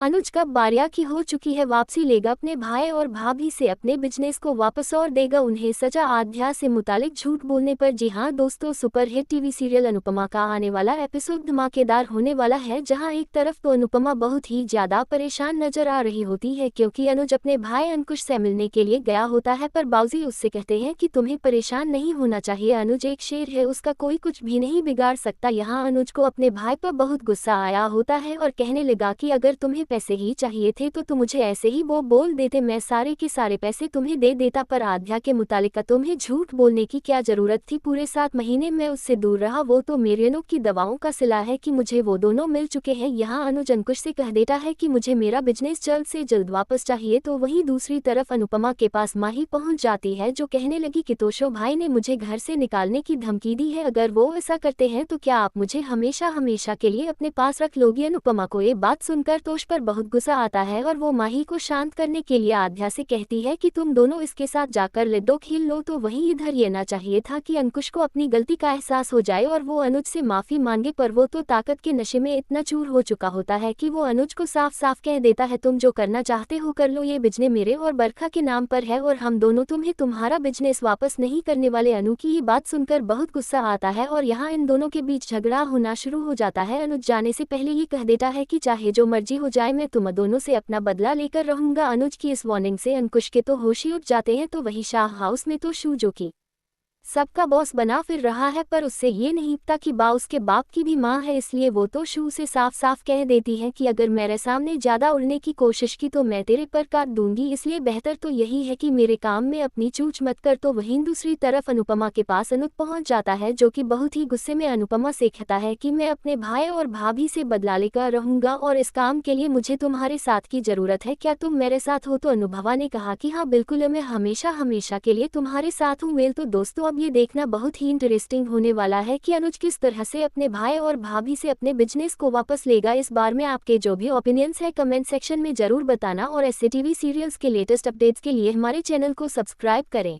अनुज कब बारिया की हो चुकी है वापसी, लेगा अपने भाई और भाभी से अपने बिजनेस को वापस और देगा उन्हें सजा आध्या से मुतालिक झूठ बोलने पर। जी हां दोस्तों, सुपरहिट टीवी सीरियल अनुपमा का आने वाला एपिसोड धमाकेदार होने वाला है, जहां एक तरफ तो अनुपमा बहुत ही ज्यादा परेशान नजर आ रही होती है क्योंकि अनुज अपने भाई अंकुश से मिलने के लिए गया होता है, पर बाबूजी उससे कहते हैं कि तुम्हें परेशान नहीं होना चाहिए, अनुज एक शेर है, उसका कोई कुछ भी नहीं बिगाड़ सकता। यहाँ अनुज को अपने भाई पर बहुत गुस्सा आया होता है और कहने लगा कि अगर तुम्हें पैसे ही चाहिए थे तो तुम मुझे ऐसे ही वो बोल देते, मैं सारे के सारे पैसे तुम्हें दे देता। पर आध्या के मुतालिक तुम्हें झूठ बोलने की क्या जरूरत थी, पूरे 7 महीने में उससे दूर रहा, वो तो मेरियनों की दवाओं का सिला है कि मुझे वो दोनों मिल चुके हैं। यहाँ अनुज अंकुश से कह देता है कि मुझे मेरा बिजनेस जल्द से जल्द वापस चाहिए, तो वहीं दूसरी तरफ अनुपमा के पास माही पहुंच जाती है जो कहने लगी कि तोशो भाई ने मुझे घर से निकालने की धमकी दी है, अगर वो ऐसा करते हैं तो क्या आप मुझे हमेशा हमेशा के लिए अपने पास रख लोगी। अनुपमा को ये बात सुनकर तोश पर बहुत गुस्सा आता है और वो माही को शांत करने के लिए आध्या से कहती है कि तुम दोनों इसके साथ जाकर लूडो खेल लो। तो वहीं इधर ये ना चाहिए था कि अंकुश को अपनी गलती का एहसास हो जाए और वो अनुज से माफी मांगे, पर वो तो ताकत के नशे में इतना चूर हो चुका होता है कि वो अनुज को साफ साफ कह देता है तुम जो करना चाहते हो कर लो, ये बिजनेस मेरे और बरखा के नाम पर है और हम दोनों तुम्हें तुम्हारा बिजनेस वापस नहीं करने वाले। अनु की ये बात सुनकर बहुत गुस्सा आता है और यहाँ इन दोनों के बीच झगड़ा होना शुरू हो जाता है। अनुज जाने से पहले ये कह देता है कि चाहे जो मर्जी हो जाए मैं तुम दोनों से अपना बदला लेकर रहूंगा। अनुज की इस वार्निंग से अंकुश के तो होश ही उठ जाते हैं। तो वही शाह हाउस में तो शू जो की सबका बॉस बना फिर रहा है, पर उससे ये नहीं पता कि बा उसके बाप की भी माँ है, इसलिए वो तो शू से साफ साफ कह देती है कि अगर मेरे सामने ज्यादा उड़ने की कोशिश की तो मैं तेरे पर काट दूंगी, इसलिए बेहतर तो यही है कि मेरे काम में अपनी चूच मत कर। तो वहीं दूसरी तरफ अनुपमा के पास अनुज पहुंच जाता है जो कि बहुत ही गुस्से में अनुपमा से कहता है कि मैं अपने भाई और भाभी से बदला लेकर रहूंगा और इस काम के लिए मुझे तुम्हारे साथ की जरूरत है, क्या तुम मेरे साथ हो। तो अनुभवा ने कहा कि हाँ बिल्कुल, मैं हमेशा हमेशा के लिए तुम्हारे साथ हूँ। वेल तो दोस्तों अब ये देखना बहुत ही इंटरेस्टिंग होने वाला है कि अनुज किस तरह से अपने भाई और भाभी से अपने बिजनेस को वापस लेगा। इस बार में आपके जो भी ओपिनियंस है कमेंट सेक्शन में जरूर बताना और ऐसे टीवी सीरियल्स के लेटेस्ट अपडेट्स के लिए हमारे चैनल को सब्सक्राइब करें।